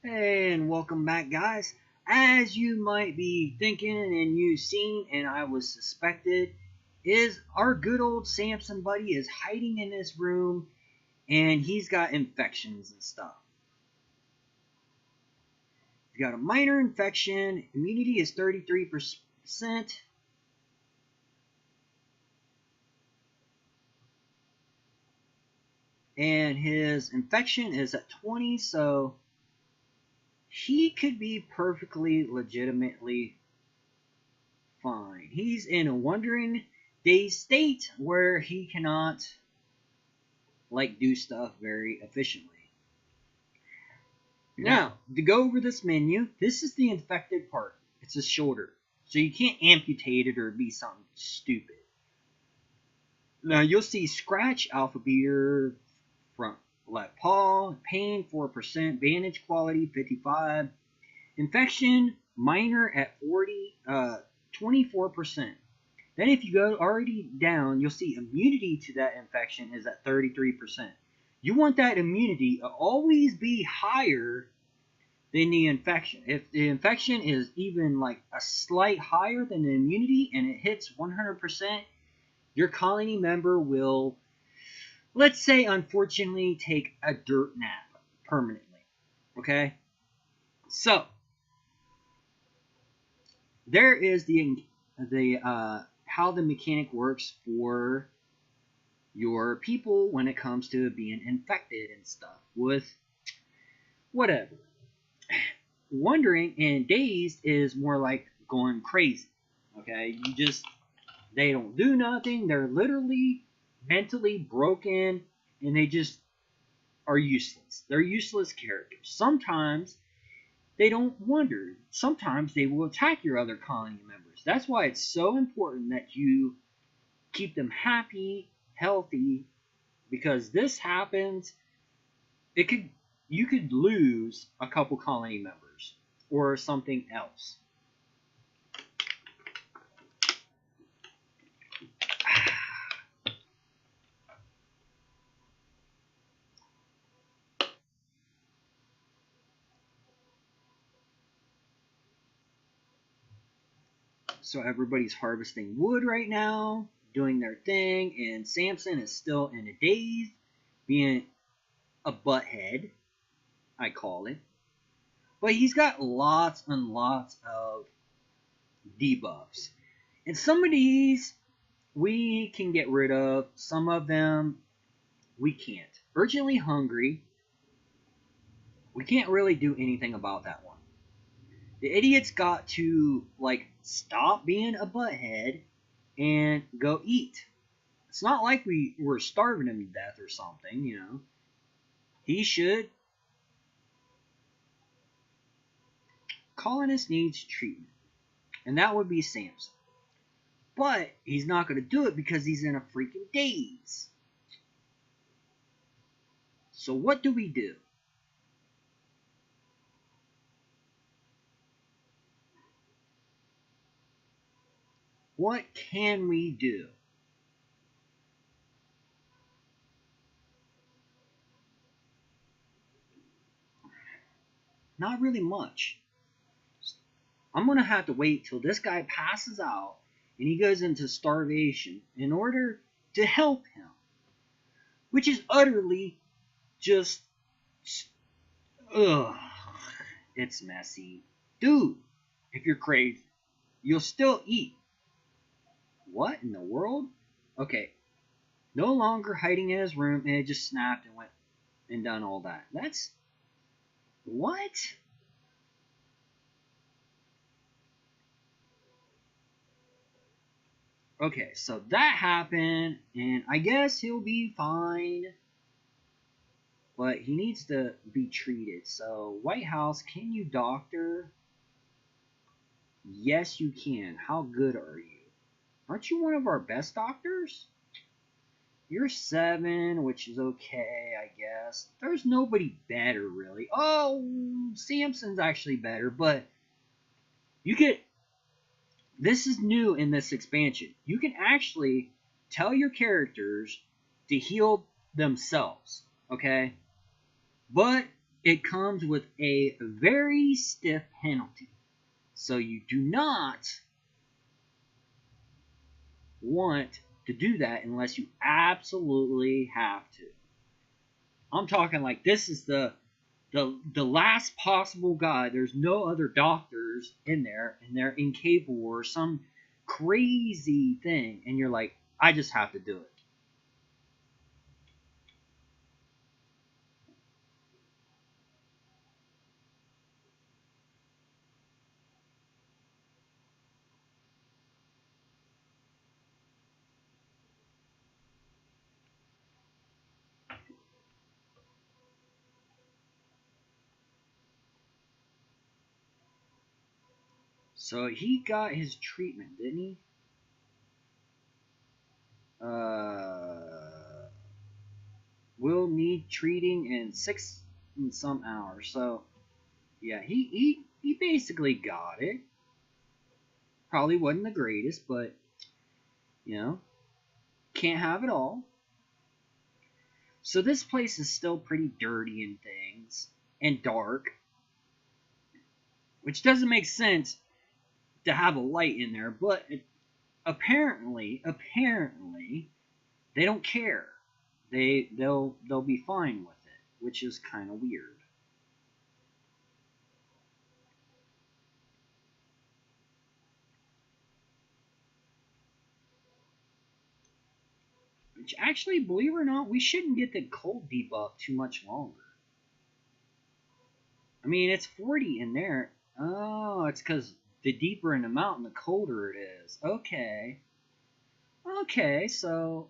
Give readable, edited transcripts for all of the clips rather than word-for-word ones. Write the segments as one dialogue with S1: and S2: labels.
S1: Hey, and welcome back, guys. As you might be thinking and you've seen, and I was suspected, is our good old Samson buddy is hiding in this room, and he's got infections and stuff. He's got a minor infection. Immunity is 33%. And his infection is at 20, so he could be perfectly legitimately fine. He's in a wandering dazed state where he cannot do stuff very efficiently. Now, to go over this menu, this is the infected part. It's his shoulder. So you can't amputate it or be something stupid. Now you'll see scratch, alpha beater, front left paw, pain 4%, bandage quality 55, infection minor at 24%. Then if you go already down, you'll see immunity to that infection is at 33%. You want that immunity to always be higher than the infection. If the infection is even like a slight higher than the immunity and it hits 100%, your colony member will, let's say, unfortunately, take a dirt nap permanently. Okay? So, there is the how the mechanic works for your people when it comes to being infected and stuff with whatever. Wandering and dazed is more like going crazy. Okay? They don't do nothing. They're literally mentally broken, and they just are useless. They're useless characters. Sometimes they don't wander. Sometimes they will attack your other colony members. That's why it's so important that you keep them happy, healthy, because this happens, you could lose a couple colony members or something else. So everybody's harvesting wood right now, doing their thing, and Samson is still in a daze, being a butthead, I call it. But he's got lots and lots of debuffs. And some of these we can get rid of, some of them we can't. Urgently hungry, we can't really do anything about that one. The idiot's got to, stop being a butthead and go eat. It's not like we were starving him to death or something, you know. He should. Colonist needs treatment. And that would be Samson. But he's not going to do it because he's in a freaking daze. So what do we do? What can we do? Not really much. I'm going to have to wait till this guy passes out and he goes into starvation in order to help him. Which is utterly just... ugh. It's messy. Dude, if you're crazy, you'll still eat. What in the world? Okay. No longer hiding in his room, and it just snapped and went and done all that. That's... what? Okay, so that happened, and I guess he'll be fine. But he needs to be treated. So, White House, can you doctor? Yes, you can. How good are you? Aren't you one of our best doctors? You're 7, which is okay, I guess. There's nobody better, really. Oh, Samson's actually better, but you could... this is new in this expansion. You can actually tell your characters to heal themselves, okay? But it comes with a very stiff penalty. So you do not want to do that unless you absolutely have to. I'm talking like this is the last possible guy. There's no other doctors in there, and they're incapable or some crazy thing, and you're like, I just have to do it. So he got his treatment, didn't he? Will need treating in 6 and some hours. So yeah, he basically got it. Probably wasn't the greatest, but you know, can't have it all. So this place is still pretty dirty and things and dark, which doesn't make sense to have a light in there, but apparently they don't care. They'll be fine with it, which is kind of weird. Which actually, believe it or not, we shouldn't get the cold debuff too much longer. I mean, it's 40 in there. Oh, it's because the deeper in the mountain, the colder it is. Okay. Okay, so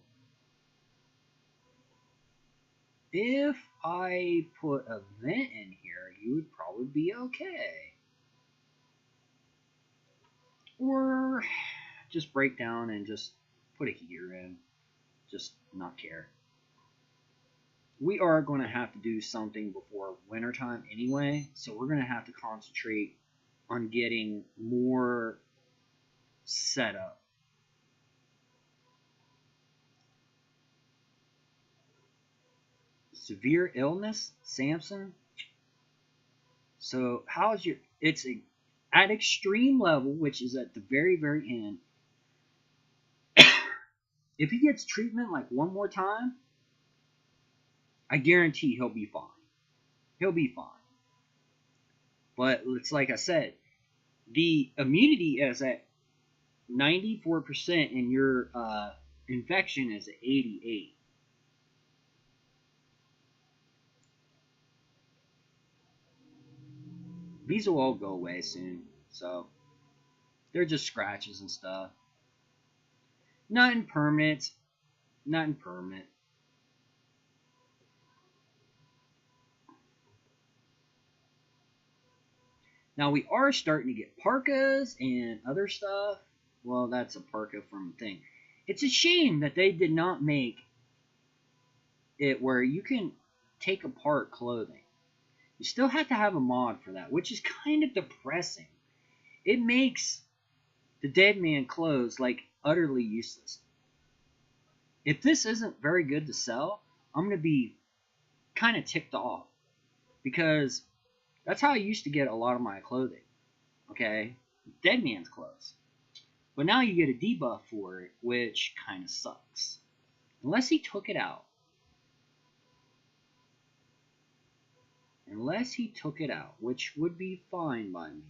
S1: if I put a vent in here, you would probably be okay. Or just break down and just put a heater in. Just not care. We are going to have to do something before wintertime anyway, so we're going to have to concentrate on getting more set up. Severe illness, Samson. So how's your? It's at extreme level, which is at the very end. If he gets treatment like one more time, I guarantee he'll be fine. He'll be fine. But it's like I said, the immunity is at 94% and your infection is at 88. These will all go away soon, so they're just scratches and stuff. Nothing permanent. Nothing permanent. Now we are starting to get parkas and other stuff. Well, that's a parka from a thing. It's a shame that they did not make it where you can take apart clothing. You still have to have a mod for that, which is kind of depressing. It makes the dead man clothes like utterly useless. If this isn't very good to sell, I'm going to be kind of ticked off because that's how I used to get a lot of my clothing. Okay? Dead man's clothes. But now you get a debuff for it, which kind of sucks. Unless he took it out. Unless he took it out, which would be fine by me.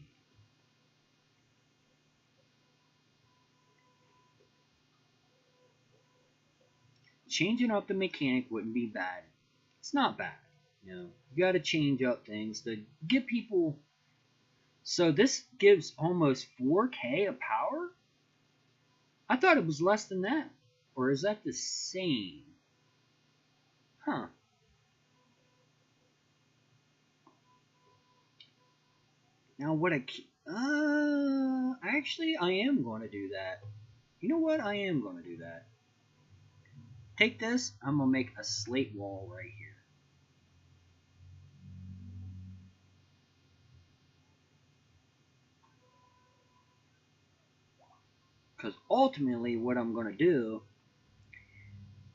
S1: Changing up the mechanic wouldn't be bad. It's not bad. You know, you got to change up things to get people. So this gives almost 4K of power? I thought it was less than that. Or is that the same? Huh. Now what actually I am going to do that. You know what? I am going to do that. Take this. I'm going to make a slate wall right here. Because ultimately what I'm going to do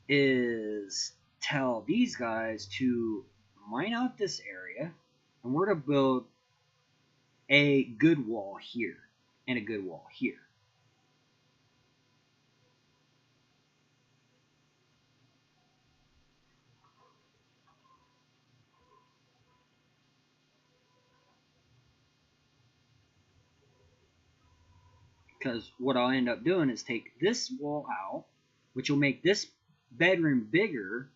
S1: is tell these guys to mine out this area. And we're going to build a good wall here and a good wall here. Because what I'll end up doing is take this wall out, which will make this bedroom bigger,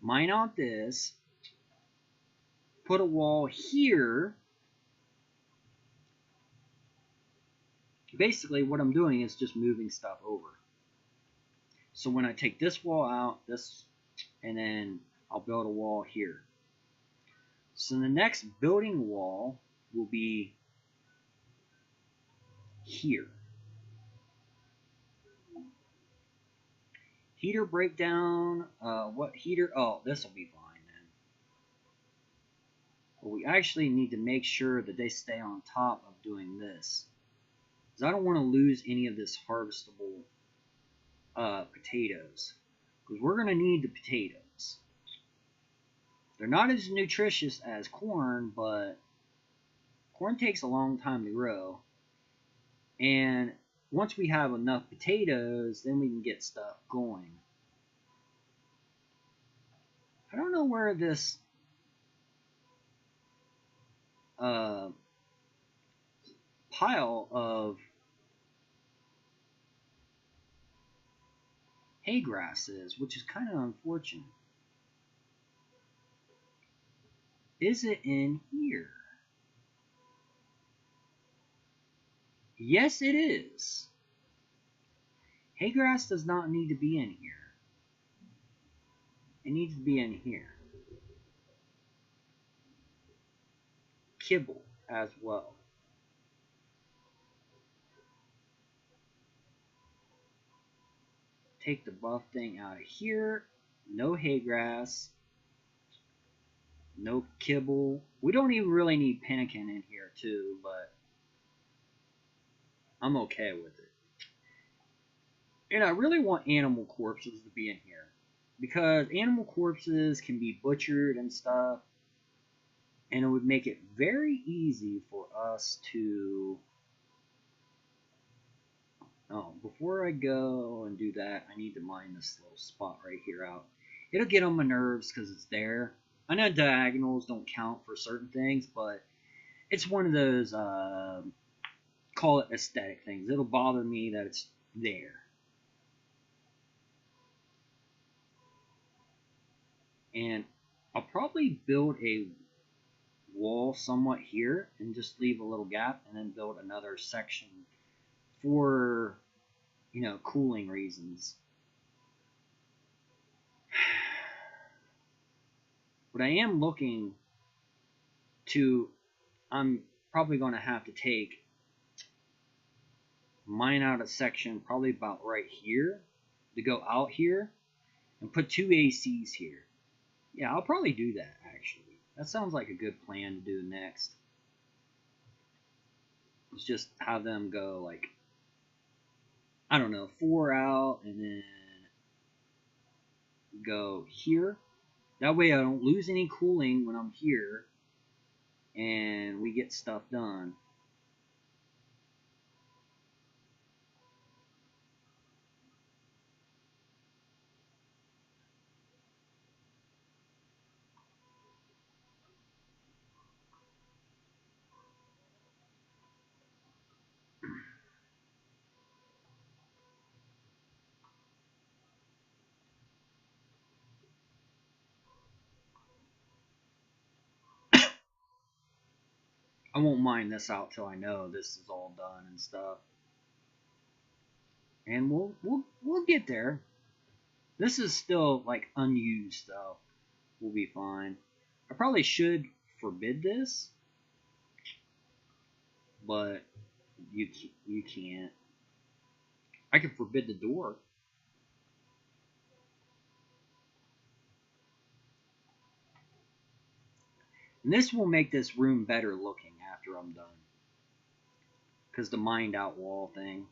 S1: mine out this, put a wall here. Basically what I'm doing is just moving stuff over. So when I take this wall out, and then I'll build a wall here. So the next building wall will be here. Heater breakdown. What heater? Oh, this will be fine then. But we actually need to make sure that they stay on top of doing this, because I don't want to lose any of this harvestable potatoes, because we're going to need the potatoes. They're not as nutritious as corn, but corn takes a long time to grow. And once we have enough potatoes, then we can get stuff going. I don't know where this pile of hay grass is, which is kind of unfortunate. Is it in here? Yes, it is. Hay grass does not need to be in here. It needs to be in here. Kibble as well. Take the buff thing out of here. No hay grass. No kibble. We don't even really need pemmican in here too, but I'm okay with it. And I really want animal corpses to be in here, because animal corpses can be butchered and stuff, and it would make it very easy for us to... Oh, before I go and do that, I need to mine this little spot right here out. It'll get on my nerves because it's there. I know diagonals don't count for certain things, but it's one of those, call it aesthetic things. It'll bother me that it's there. And I'll probably build a wall somewhat here and just leave a little gap, and then build another section for, you know, cooling reasons. But I am looking to, I'm probably going to have to mine out a section probably about right here to go out here and put 2 ACs here. Yeah, I'll probably do that actually. That sounds like a good plan to do next. Let's just have them go like, I don't know, 4 out and then go here. That way I don't lose any cooling when I'm here and we get stuff done. I won't mine this out till I know this is all done and stuff. And we'll get there. This is still like unused though. We'll be fine. I probably should forbid this, but you can't. I can forbid the door. And this will make this room better looking after I'm done, because the mined out wall thing.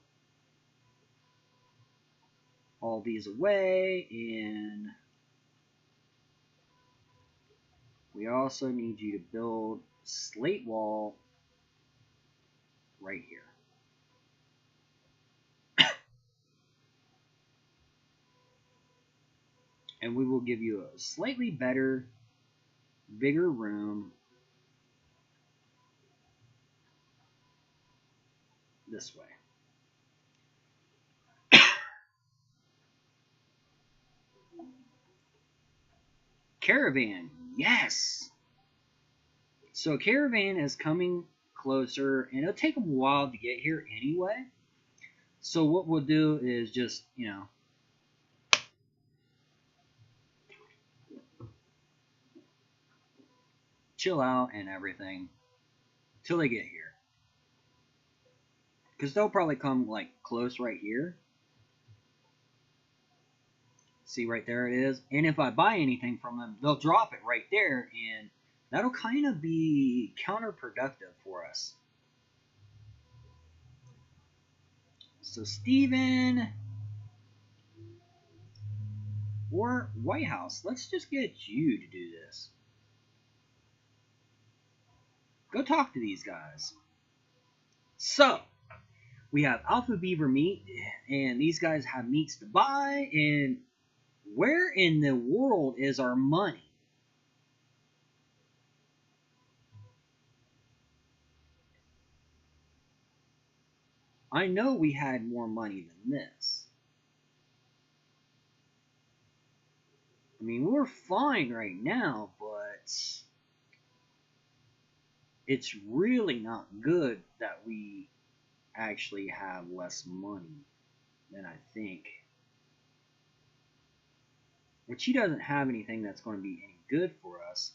S1: All these away, and We also need you to build slate wall right here. And we will give you a slightly better, bigger room this way. Caravan, yes! So caravan is coming closer, and it'll take them a while to get here anyway. So what we'll do is just, chill out and everything till they get here. Because they'll probably come like close right here. See, right there it is. And if I buy anything from them, they'll drop it right there, and that'll kind of be counterproductive for us. So Steven or White House, let's just get you to do this. Go talk to these guys. So, we have Alpha Beaver meat, and these guys have meats to buy, and where in the world is our money? I know we had more money than this. I mean, we're fine right now, but it's really not good that we actually have less money than I think. Which he doesn't have anything that's going to be any good for us,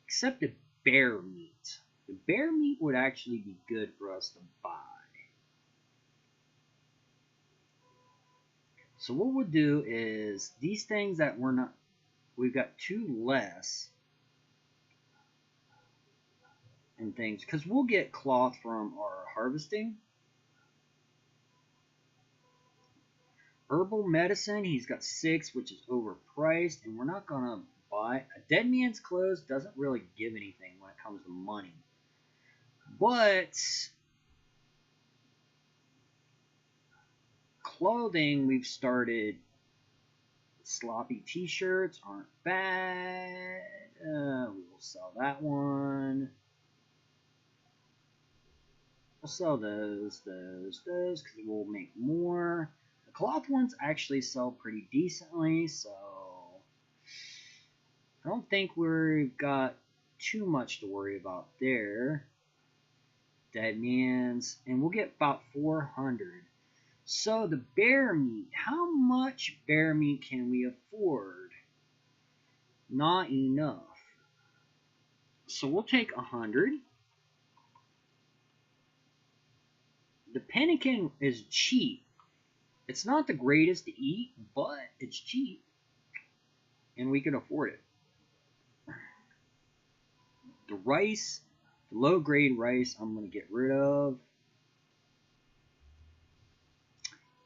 S1: except the bear meat. The bear meat would actually be good for us to buy. So what we'll do is these things that we're not, we've got 2 less and things, because we'll get cloth from our harvesting. Herbal medicine, he's got 6, which is overpriced, and we're not gonna buy. A dead man's clothes doesn't really give anything when it comes to money, but clothing, we've started. Sloppy t-shirts aren't bad. We'll sell that one. We'll sell those, because we'll make more. The cloth ones actually sell pretty decently, so I don't think we've got too much to worry about there. Dead man's, and we'll get about 400. So the bear meat, how much bear meat can we afford? Not enough. So we'll take 100. The pemmican is cheap. It's not the greatest to eat, but it's cheap. And we can afford it. The rice, the low grade rice, I'm going to get rid of.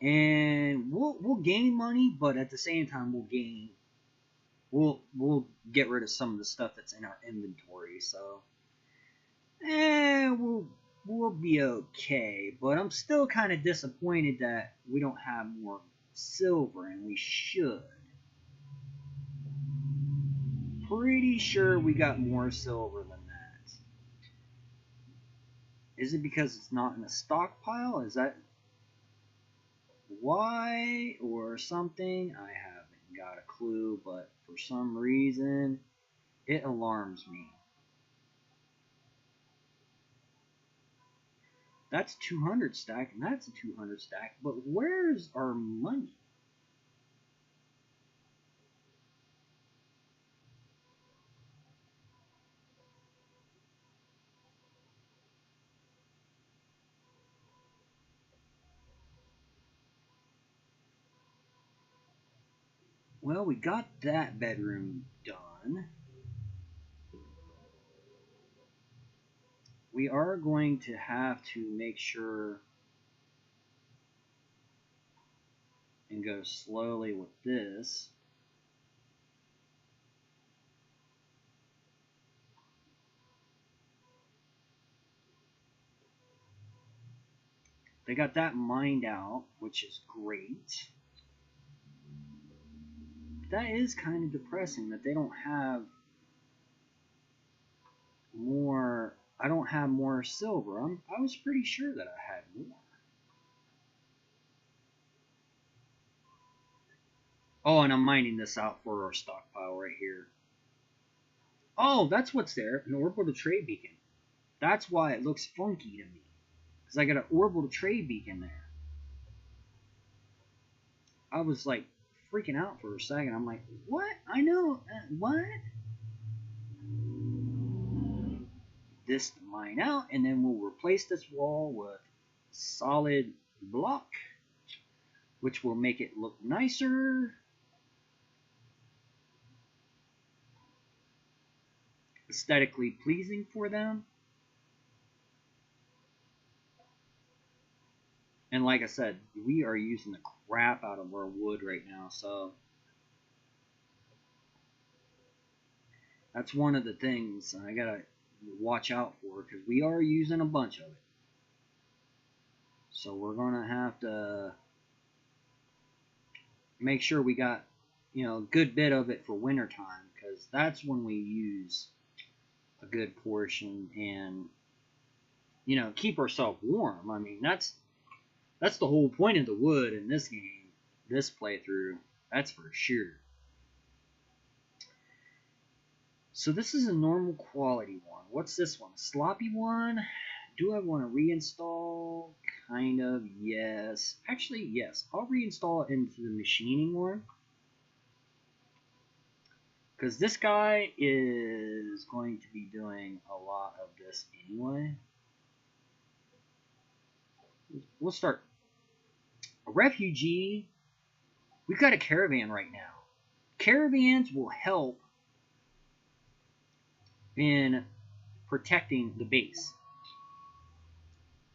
S1: And we'll gain money, but at the same time we'll get rid of some of the stuff that's in our inventory. So we'll be okay. But I'm still kind of disappointed that we don't have more silver, and we should. Pretty sure we got more silver than that. Is it because it's not in a stockpile? Is that why or something? I haven't got a clue, but for some reason it alarms me. That's 200 stack, and that's a 200 stack, but where's our money? Well, we got that bedroom done. We are going to have to make sure and go slowly with this. they got that mined out, which is great. That is kind of depressing that they don't have more. I don't have more silver. I was pretty sure that I had more. Oh, and I'm mining this out for our stockpile right here. Oh, that's what's there. An orbital trade beacon. That's why it looks funky to me. Because I got an orbital trade beacon there. I was like freaking out for a second. I'm like, what? I know. What? This to mine out, and then we'll replace this wall with solid block, which will make it look nicer. Aesthetically pleasing for them. And like I said, we are using the crap out of our wood right now, so that's one of the things I gotta watch out for, because we are using a bunch of it. So we're gonna have to make sure we got, you know, a good bit of it for winter time, because that's when we use a good portion and, you know, keep ourselves warm. I mean, that's the whole point of the wood in this game, this playthrough, that's for sure. So this is a normal quality one. What's this one? A sloppy one? Do I want to reinstall? Kind of, yes. Actually, yes. I'll reinstall it into the machining one. Because this guy is going to be doing a lot of this anyway. We'll start. A refugee. We've got a caravan right now. Caravans will help in protecting the base.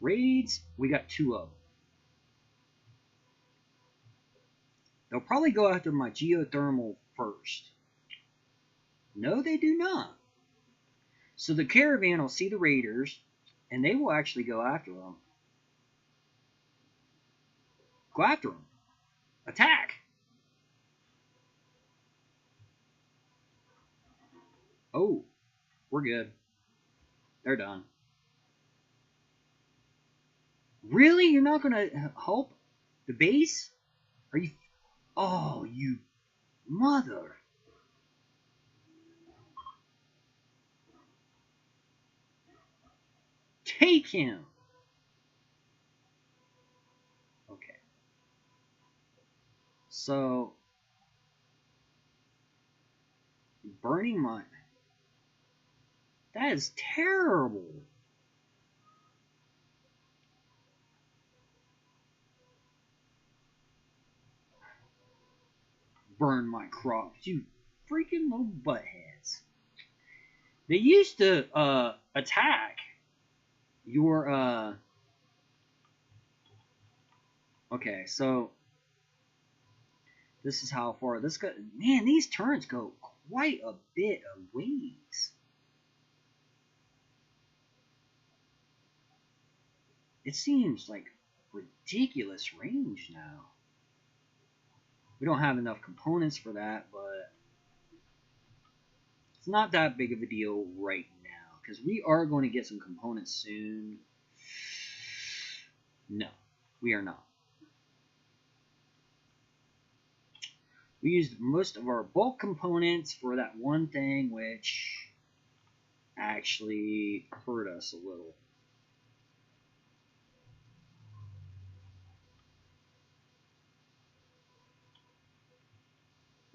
S1: Raids, we got 2 of them. They'll probably go after my geothermal first. No, they do not. So the caravan will see the raiders, and they will actually go after them. Go after them. Attack! Oh, we're good. They're done. Really? You're not going to help the base? Are you... Oh, you mother... Take him! Okay. So... Burning my... That is terrible! Burn my crops, you freaking little buttheads. They used to attack your okay, so this is how far this goes. Man, these turns go quite a bit of ways. It seems like ridiculous range now. We don't have enough components for that, but it's not that big of a deal right now, because we are going to get some components soon. No, we are not. We used most of our bulk components for that one thing, which actually hurt us a little.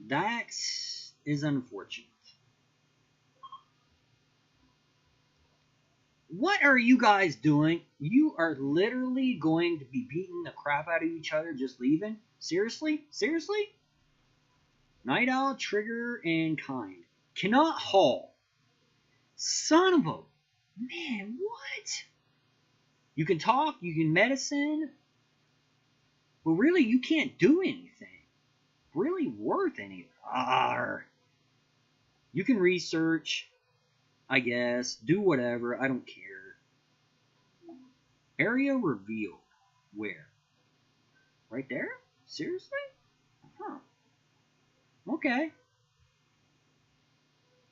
S1: That is unfortunate. What are you guys doing? You are literally going to be beating the crap out of each other just leaving? Seriously? Seriously? Night Owl, Trigger, and Kind. Cannot haul. Son of a... Man, what? You can talk, you can medicine, but really you can't do anything. Really worth anything. You can research, I guess, do whatever, I don't care. Area revealed. Where? Right there? Seriously? Huh. Okay.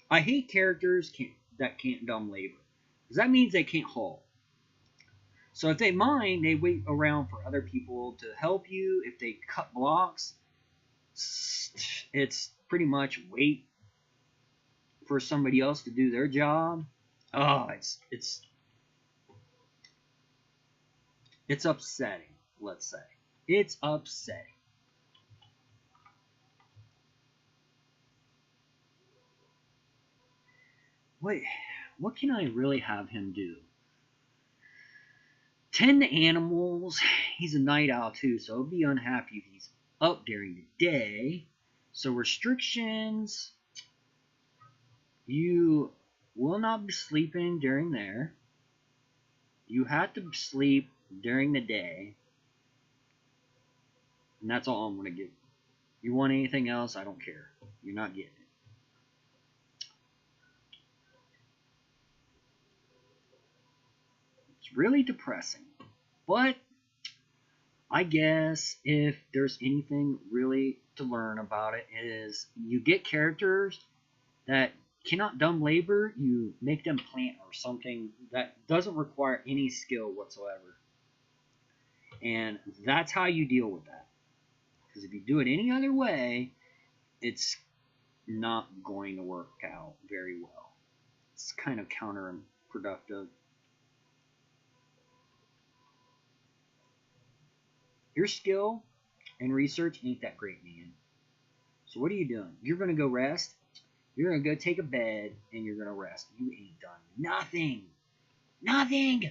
S1: I hate characters that can't dumb labor. Because that means they can't haul. So if they mine, they wait around for other people to help you. If they cut blocks, it's pretty much wait for somebody else to do their job. Oh, it's upsetting, let's say. It's upsetting. Wait, what can I really have him do? Tend to animals. He's a night owl too, so I'll be unhappy if he's up during the day. So restrictions. You will not be sleeping during there. You have to sleep during the day. And that's all I'm going to give you. You want anything else? I don't care. You're not getting it. It's really depressing. But I guess if there's anything really to learn about it is you get characters that cannot dumb labor, you make them plant or something that doesn't require any skill whatsoever. And that's how you deal with that. Because if you do it any other way, it's not going to work out very well. It's kind of counterproductive. Your skill and research ain't that great, man. So what are you doing? You're going to go rest. You're going to go take a bed and you're going to rest. You ain't done nothing. Nothing.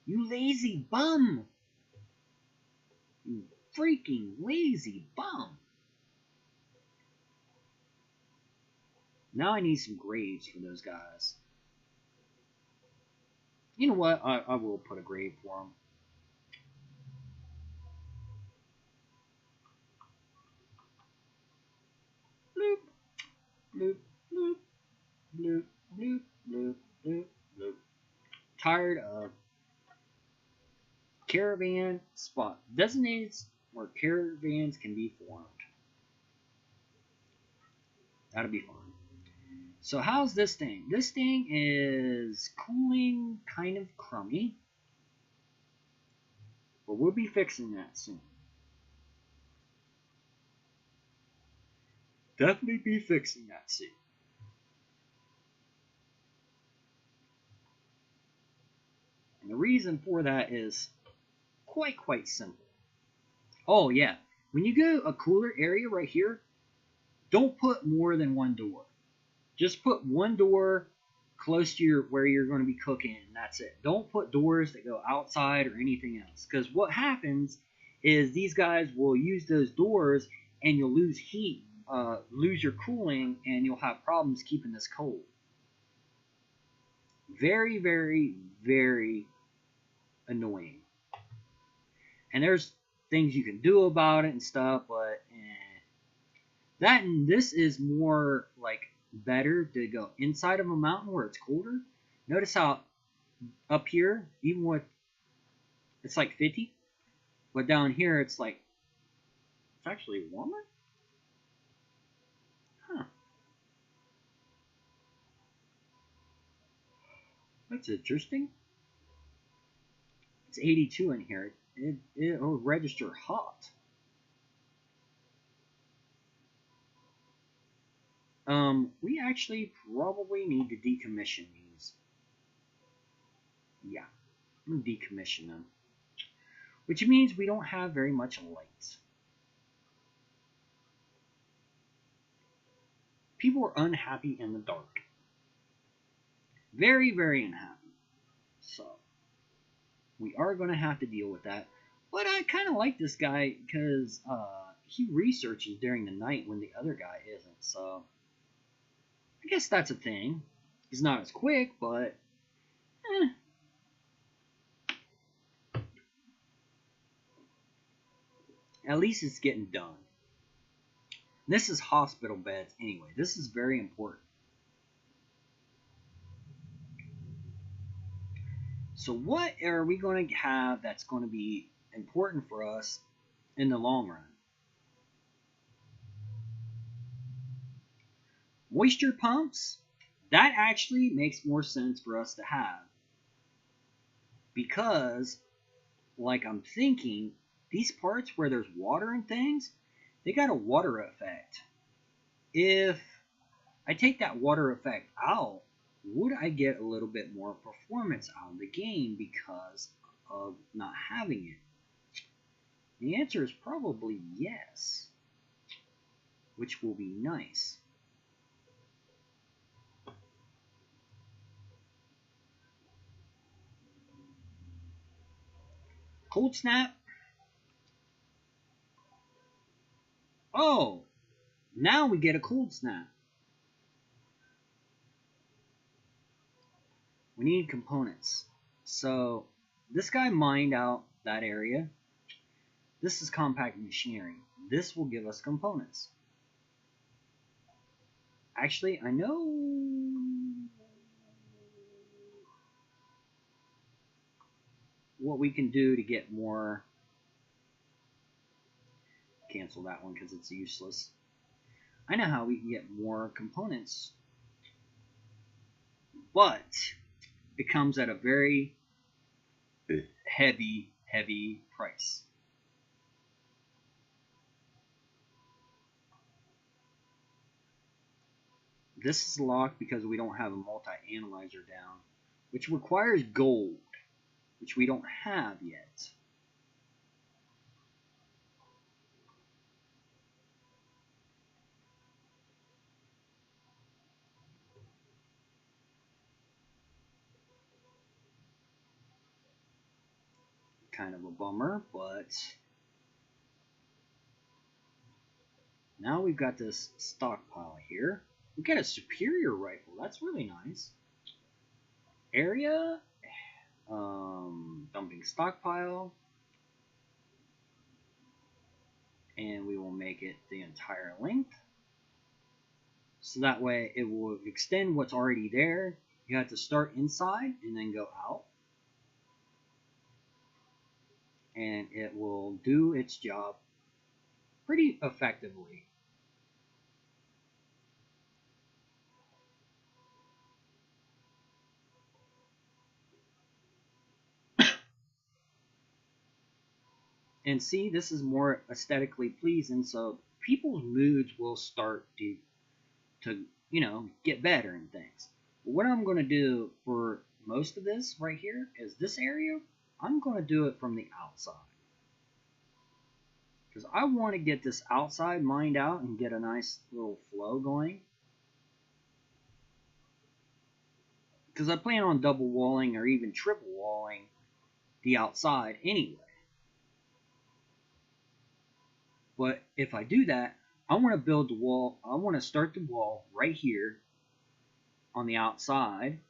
S1: You lazy bum. You freaking lazy bum. Now I need some graves for those guys. You know what? I will put a grave for them. Bloop, bloop, bloop, bloop, bloop, bloop, bloop, bloop. Tired of caravan spot designates where caravans can be formed. That'll be fun. So how's this thing? This thing is cooling kind of crummy. But we'll be fixing that soon. Definitely be fixing that soon. And the reason for that is quite simple. Oh yeah, when you go a cooler area right here, don't put more than one door. Just put one door close to where you're going to be cooking, and that's it. Don't put doors that go outside or anything else. Because what happens is these guys will use those doors and you'll lose heat, lose your cooling, and you'll have problems keeping this cold. Very, very, very annoying. And there's things you can do about it and stuff, but that and this is more like better to go inside of a mountain where it's colder. Notice how up here, even with it's like 50, but down here it's like it's actually warmer. Huh. That's interesting. It's 82 in here. It'll register hot. We actually probably need to decommission these. Yeah, I'm gonna decommission them. Which means we don't have very much light. People are unhappy in the dark. Very, very unhappy. So, we are going to have to deal with that. But I kind of like this guy because he researches during the night when the other guy isn't. So, I guess that's a thing. He's not as quick, but at least it's getting done. This is hospital beds anyway. This is very important. So what are we going to have that's going to be important for us in the long run. Moisture pumps, that actually makes more sense for us to have. Because, like I'm thinking, these parts where there's water and things, they got a water effect. If I take that water effect out, would I get a little bit more performance out of the game because of not having it? The answer is probably yes, which will be nice. Cold snap. Oh, now we get a cold snap. We need components. So this guy mined out that area. This is compact machinery. This will give us components. Actually, I know what we can do to get more. Cancel that one because it's useless. I know how we can get more components, but it comes at a very heavy price. This is locked because we don't have a multi-analyzer down, which requires gold, which we don't have yet. Kind of a bummer, but now we've got this stockpile here. We got a superior rifle. That's really nice. Area, dumping stockpile, and we will make it the entire length. So that way it will extend what's already there. You have to start inside and then go out. And it will do its job pretty effectively. And see, this is more aesthetically pleasing, so people's moods will start to get better and things. But what I'm going to do for most of this right here is this area, I'm going to do it from the outside. Because I want to get this outside mined out and get a nice little flow going. Because I plan on double walling or even triple walling the outside anyway. But if I do that, I want to build the wall. I want to start the wall right here on the outside.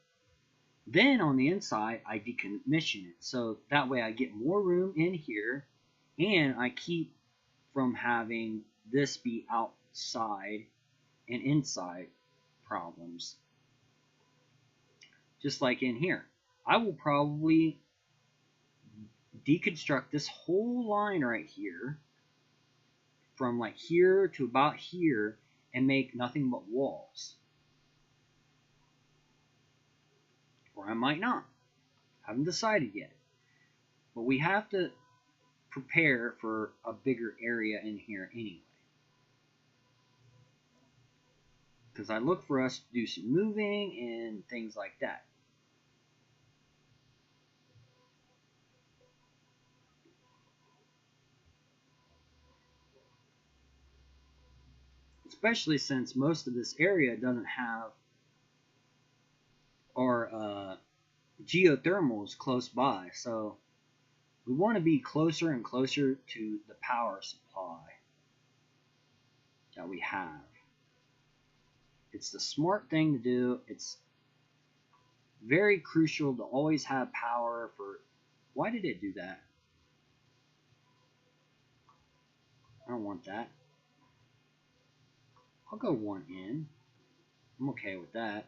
S1: Then on the inside, I decommission it. So that way I get more room in here. And I keep from having this be outside and inside problems. Just like in here. I will probably deconstruct this whole line right here from like here to about here and make nothing but walls. Or I might not. Haven't decided yet. But we have to prepare for a bigger area in here anyway. Because I look for us to do some moving and things like that. Especially since most of this area doesn't have our geothermals close by. So we want to be closer and closer to the power supply that we have. It's the smart thing to do. It's very crucial to always have power for... Why did it do that? I don't want that. I'll go one in. I'm okay with that.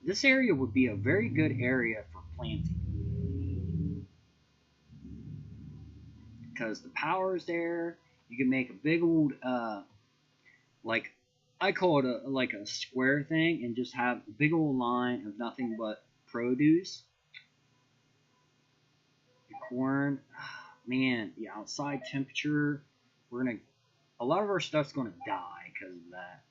S1: this area would be a very good area for planting. Because the power is there. You can make a big old, like, I call it like a square thing, and just have a big old line of nothing but produce. The corn, man, the outside temperature, a lot of our stuff's gonna die because of that.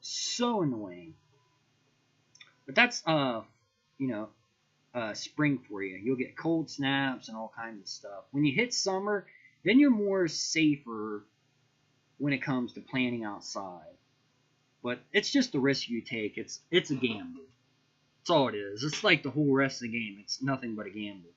S1: So annoying. But that's, spring for you. You'll get cold snaps and all kinds of stuff. When you hit summer, then you're more safer when it comes to planting outside. But it's just the risk you take. It's a gamble. That's all it is. It's like the whole rest of the game. It's nothing but a gamble.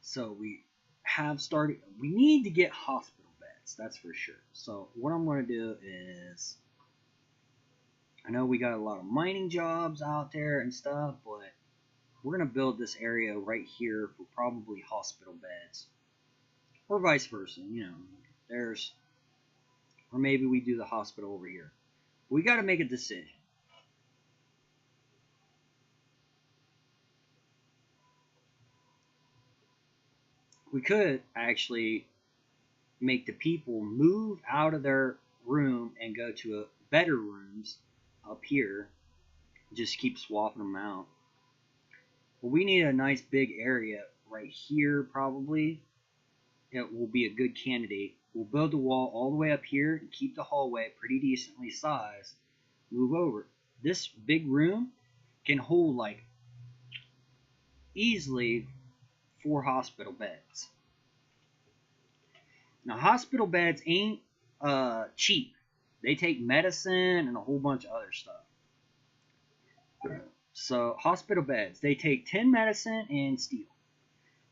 S1: So we have started. We need to get hospital beds. That's for sure. So what I'm going to do is, I know we got a lot of mining jobs out there and stuff, but we're going to build this area right here for probably hospital beds, or vice versa. Or maybe we do the hospital over here. We got to make a decision. We could actually make the people move out of their room and go to better rooms up here. Just keep swapping them out. But we need a nice big area right here probably. It will be a good candidate. We'll build the wall all the way up here and keep the hallway pretty decently sized. Move over. This big room can hold like easily 4 hospital beds. Now, hospital beds ain't cheap. They take medicine and a whole bunch of other stuff. So, hospital beds, they take 10 medicine and steel.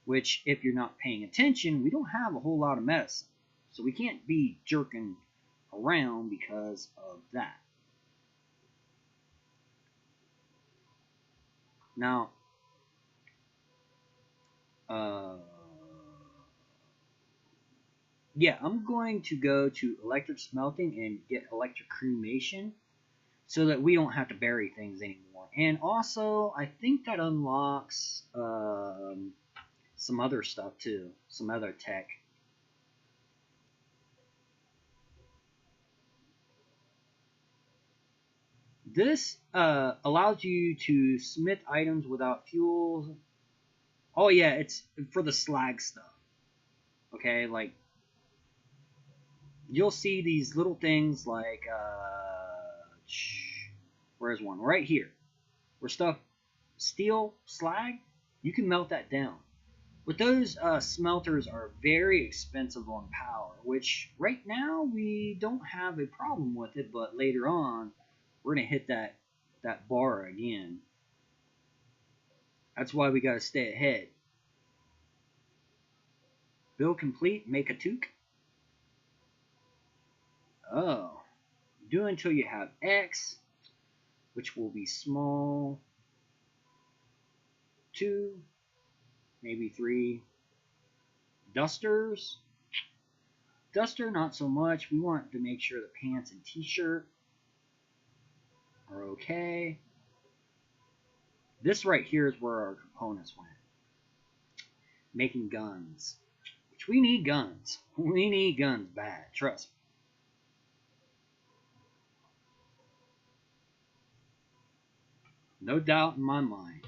S1: Which, if you're not paying attention, we don't have a whole lot of medicine. So, we can't be jerking around because of that. Now, yeah, I'm going to go to electric smelting and get electric cremation so that we don't have to bury things anymore. And also, I think that unlocks some other stuff too, some other tech. This allows you to smith items without fuel. Oh yeah, it's for the slag stuff. Okay, like you'll see these little things like where's one? Right here. Where stuff steel slag, you can melt that down. But those smelters are very expensive on power, which right now we don't have a problem with it, but later on we're gonna hit that bar again. That's why we gotta stay ahead. Build complete, make a toque. Oh, do until you have X, which will be small. 2, maybe 3. Dusters. Duster, not so much. We want to make sure the pants and t-shirt are okay. This right here is where our components went. Making guns. Which we need guns. We need guns bad. Trust me. No doubt in my mind.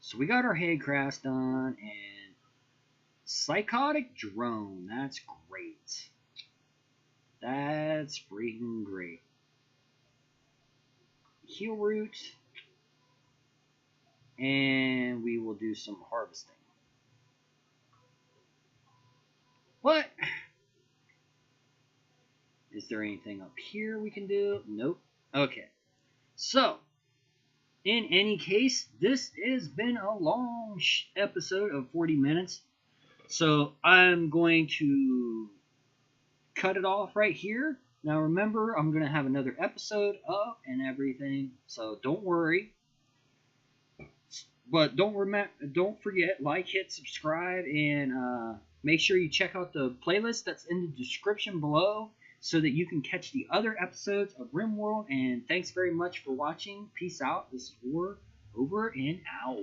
S1: So we got our headcrafts done, and psychotic drone. That's great. That's freaking great. Heal root, and we will do some harvesting. What? Is there anything up here we can do? Nope. Okay. So, in any case, this has been a long episode of 40 minutes. So I'm going to cut it off right here. Now remember, I'm going to have another episode up and everything, so don't worry. But don't forget, like, hit subscribe, and make sure you check out the playlist that's in the description below so that you can catch the other episodes of Rimworld. And thanks very much for watching. Peace out. This is War over and out.